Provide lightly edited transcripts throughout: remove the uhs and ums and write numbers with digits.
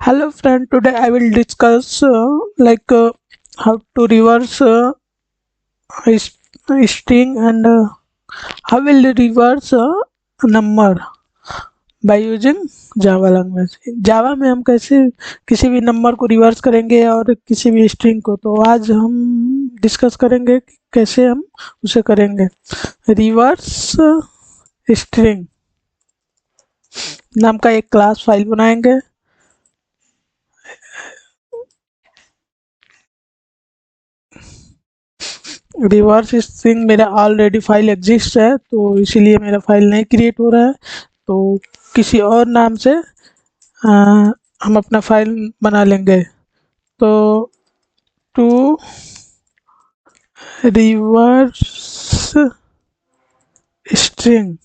Hello friend, today I will discuss how to reverse a string and how will reverse a number by using Java language. Java में हम कैसे किसी भी number को reverse करेंगे और किसी भी स्ट्रिंग को, तो आज हम डिस्कस करेंगे कि कैसे हम उसे करेंगे। रिवर्स स्ट्रिंग नाम का एक क्लास फाइल बनाएंगे। रिवर्स स्ट्रिंग मेरा ऑलरेडी फाइल एग्जिस्ट है, तो इसीलिए मेरा फाइल नहीं क्रिएट हो रहा है। तो किसी और नाम से हम अपना फाइल बना लेंगे। तो टू रिवर्स स्ट्रिंग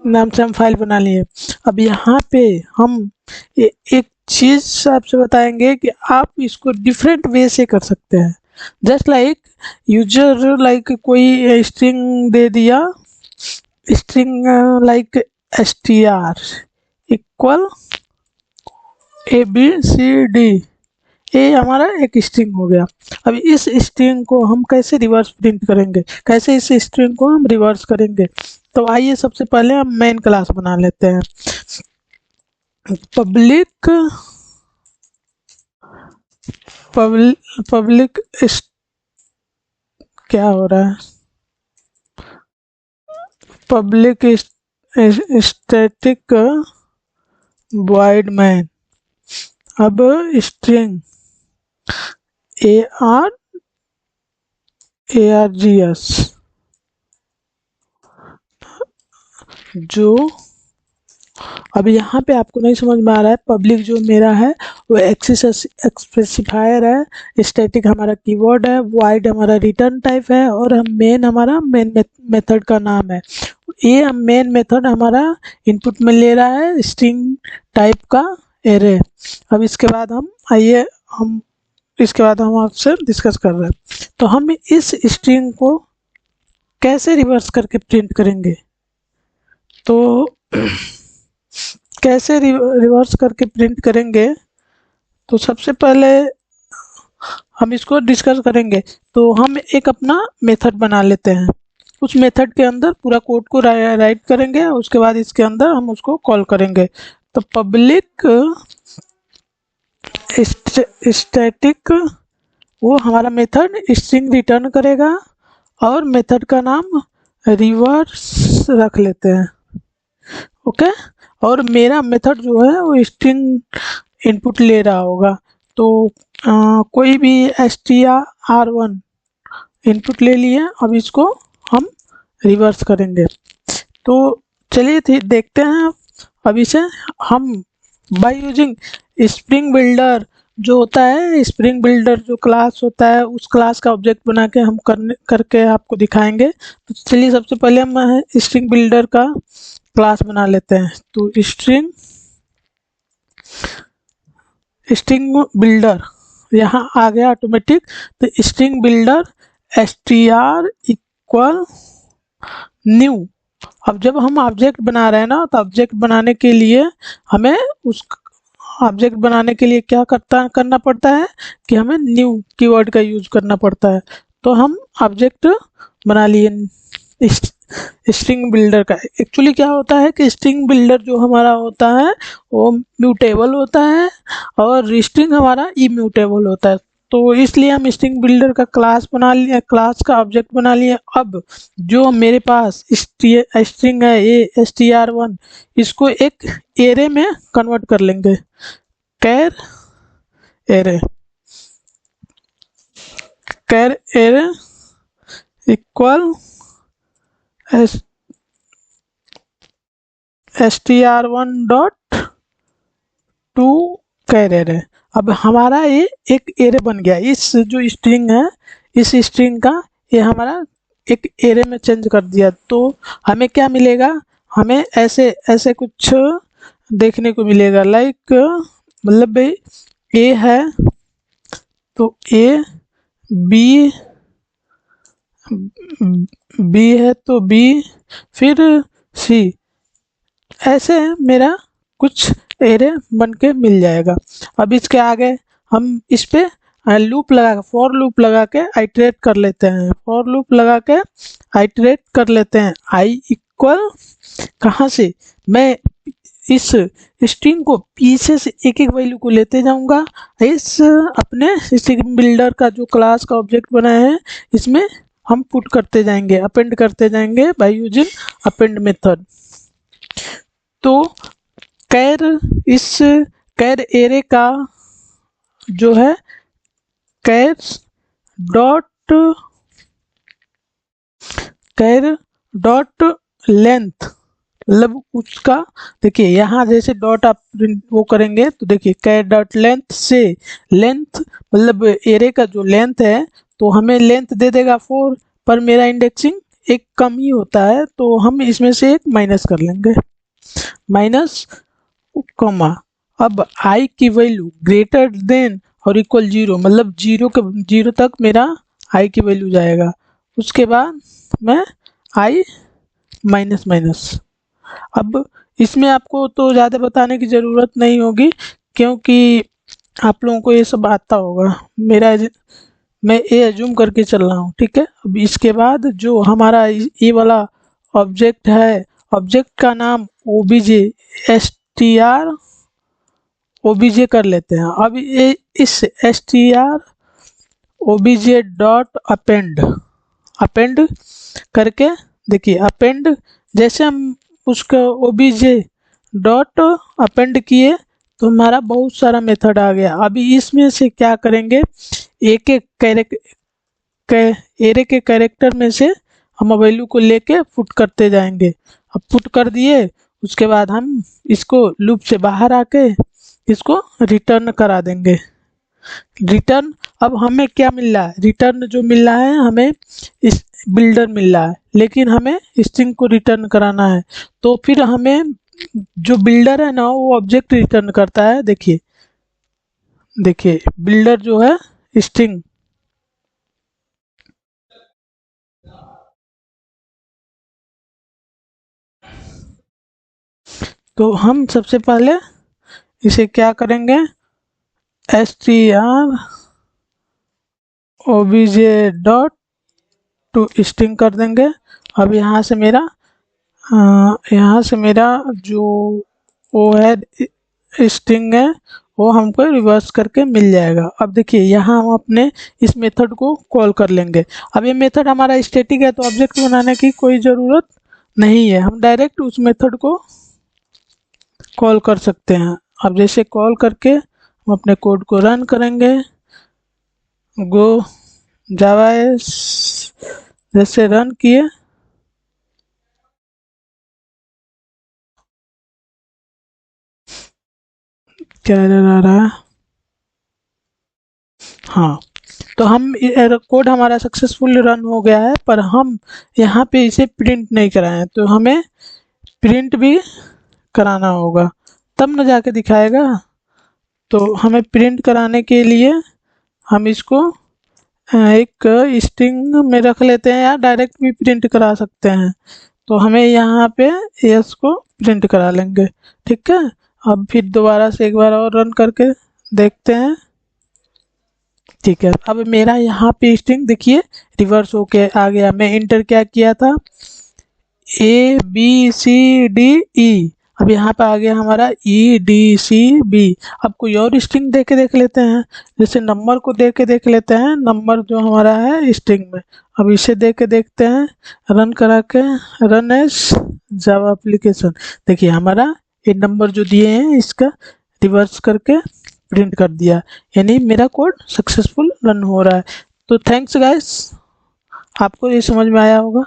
नाम से हम फाइल बना लिए। अब यहाँ पे हम एक चीज़ आपसे बताएंगे कि आप इसको डिफरेंट वे से कर सकते हैं। जस्ट लाइक यूजर कोई स्ट्रिंग दे दिया, string like str equal ABCD, ये हमारा एक स्ट्रिंग हो गया। अब इस स्ट्रिंग को हम कैसे रिवर्स प्रिंट करेंगे, कैसे इस स्ट्रिंग को हम रिवर्स करेंगे, तो आइए सबसे पहले हम मेन क्लास बना लेते हैं। पब्लिक क्या हो रहा है, पब्लिक स्टैटिक वॉइड मैन। अब स्ट्रिंग args जो अब यहाँ पे आपको नहीं समझ में आ रहा है, पब्लिक जो मेरा है वो एक्सेस स्पेसिफायर है, स्टैटिक हमारा कीवर्ड है, वॉइड हमारा रिटर्न टाइप है, और हम मेन हमारा मेन मेथड का नाम है। ये मेन मेथड हमारा इनपुट में ले रहा है स्ट्रिंग टाइप का एरे। अब इसके बाद हम आपसे डिस्कस कर रहे हैं, तो हम इस स्ट्रिंग को कैसे रिवर्स करके प्रिंट करेंगे। तो कैसे रिवर्स करके प्रिंट करेंगे, तो सबसे पहले हम इसको डिस्कस करेंगे। तो हम एक अपना मेथड बना लेते हैं, उस मेथड के अंदर पूरा कोड को राइट करेंगे और उसके बाद इसके अंदर हम उसको कॉल करेंगे। तो पब्लिक स्टैटिक वो हमारा मेथड स्ट्रिंग रिटर्न करेगा और मेथड का नाम रिवर्स रख लेते हैं। ओके, और मेरा मेथड जो है वो स्ट्रिंग इनपुट ले रहा होगा, तो कोई भी str1 इनपुट ले लिए। अब इसको हम रिवर्स करेंगे। तो चलिए देखते हैं। अब इसे हम बाय यूजिंग स्प्रिंग बिल्डर जो होता है, स्प्रिंग बिल्डर जो क्लास होता है, उस क्लास का ऑब्जेक्ट बना के हम करके आपको दिखाएंगे। तो चलिए सबसे पहले हम स्ट्रिंग बिल्डर का क्लास बना लेते हैं। तो स्ट्रिंग बिल्डर यहाँ आ गया ऑटोमेटिक। तो string builder str equal new. अब जब हम ऑब्जेक्ट बना रहे हैं ना, तो ऑब्जेक्ट बनाने के लिए हमें उस ऑब्जेक्ट बनाने के लिए क्या करना पड़ता है कि हमें न्यू कीवर्ड का यूज करना पड़ता है। तो हम ऑब्जेक्ट बना लिए स्ट्रिंग बिल्डर का। एक्चुअली क्या होता है कि स्ट्रिंग बिल्डर जो हमारा होता है वो म्यूटेबल होता है और स्ट्रिंग हमारा इम्यूटेबल होता है। तो इसलिए हम स्ट्रिंग बिल्डर का क्लास बना लिए, क्लास का ऑब्जेक्ट बना लिए। अब जो मेरे पास स्ट्रिंग है ये str1, इसको एक एरे में कन्वर्ट कर लेंगे। Char array equal str1 dot to char array. अब हमारा ये एक एरे बन गया। इस जो स्ट्रिंग है, इस स्ट्रिंग का ये हमारा एक एरे में चेंज कर दिया। तो हमें क्या मिलेगा, हमें ऐसे ऐसे कुछ देखने को मिलेगा। लाइक मतलब भाई ए है तो ए, बी है तो बी, फिर सी, ऐसे मेरा कुछ एरे बन के मिल जाएगा। अब इसके आगे हम इस पे लूप लगा फॉर लूप लगा के आइटरेट कर लेते हैं। फॉर लूप लगा के आइटरेट कर लेते हैं। आई इक्वल कहाँ से, मैं इस स्ट्रिंग को पीछे से एक एक वैल्यू को लेते जाऊंगा, इस अपने स्ट्रिंग बिल्डर का जो क्लास का ऑब्जेक्ट बनाया है इसमें हम पुट करते जाएंगे, अपेंड करते जाएंगे बाय यूजिंग अपेंड मेथड। तो कैर एरे का जो है कैर डॉट लेंथ, मतलब उसका देखिए यहाँ जैसे डॉट आप वो करेंगे तो देखिए कैर डॉट लेंथ से, लेंथ मतलब एरे का जो लेंथ है तो हमें लेंथ दे देगा 4, पर मेरा इंडेक्सिंग एक कम ही होता है तो हम इसमें से एक माइनस कर लेंगे, माइनस कॉमा। अब आई की वैल्यू ग्रेटर देन और इक्वल 0, मतलब 0 तक मेरा आई की वैल्यू जाएगा। उसके बाद मैं आई माइनस माइनस। अब इसमें आपको तो ज़्यादा बताने की ज़रूरत नहीं होगी क्योंकि आप लोगों को ये सब आता होगा, मैं ये एज्यूम करके चल रहा हूँ, ठीक है। अब इसके बाद जो हमारा ये वाला ऑब्जेक्ट है, ऑब्जेक्ट का नाम ओबीजे str ओबीजे कर लेते हैं। अब ये इस str ओबीजे डॉट अपेंड करके देखिए, अपेंड जैसे हम उसका ओबीजे डॉट अपेंड किए तो हमारा बहुत सारा मेथड आ गया। अभी इसमें से क्या करेंगे, एक एक एरे के कैरेक्टर में से हम वैल्यू को लेके पुट करते जाएंगे। अब पुट कर दिए उसके बाद हम इसको लूप से बाहर आके इसको रिटर्न करा देंगे। रिटर्न, अब हमें क्या मिल रहा है, रिटर्न जो मिल रहा है हमें इस बिल्डर मिल रहा है, लेकिन हमें स्ट्रिंग को रिटर्न कराना है तो फिर हमें जो बिल्डर है ना वो ऑब्जेक्ट रिटर्न करता है। देखिए बिल्डर जो है स्ट्रिंग, तो हम सबसे पहले इसे क्या करेंगे, str obj dot to string कर देंगे। अब यहाँ से मेरा जो वो है स्ट्रिंग है वो हमको रिवर्स करके मिल जाएगा। अब देखिए यहाँ हम अपने इस मेथड को कॉल कर लेंगे। अब ये मेथड हमारा स्टैटिक है तो ऑब्जेक्ट बनाने की कोई ज़रूरत नहीं है, हम डायरेक्ट उस मेथड को कॉल कर सकते हैं। अब जैसे कॉल करके हम अपने कोड को रन करेंगे, गो जावा जैसे रन किए, क्या एरर आ रहा है, हाँ तो हम कोड हमारा सक्सेसफुल रन हो गया है, पर हम यहाँ पे इसे प्रिंट नहीं कराएं तो हमें प्रिंट भी कराना होगा तब न जाके दिखाएगा। तो हमें प्रिंट कराने के लिए हम इसको एक स्ट्रिंग में रख लेते हैं या डायरेक्ट भी प्रिंट करा सकते हैं। तो हमें यहाँ पे एस को प्रिंट करा लेंगे, ठीक है। अब फिर दोबारा से एक बार और रन करके देखते हैं, ठीक है। अब मेरा यहाँ पे स्ट्रिंग देखिए रिवर्स होके आ गया। मैं इंटर क्या किया था, ABCDE, अब यहाँ पे आ गया हमारा EDCB। अब कोई और स्ट्रिंग दे के देख लेते हैं, जैसे नंबर को दे के देख लेते हैं, नंबर जो हमारा है स्ट्रिंग में। अब इसे दे के देखते हैं, रन करा के, रन एज जावा एप्लीकेशन। देखिए हमारा ये नंबर जो दिए हैं इसका रिवर्स करके प्रिंट कर दिया, यानी मेरा कोड सक्सेसफुल रन हो रहा है। तो थैंक्स गाइस, आपको ये समझ में आया होगा।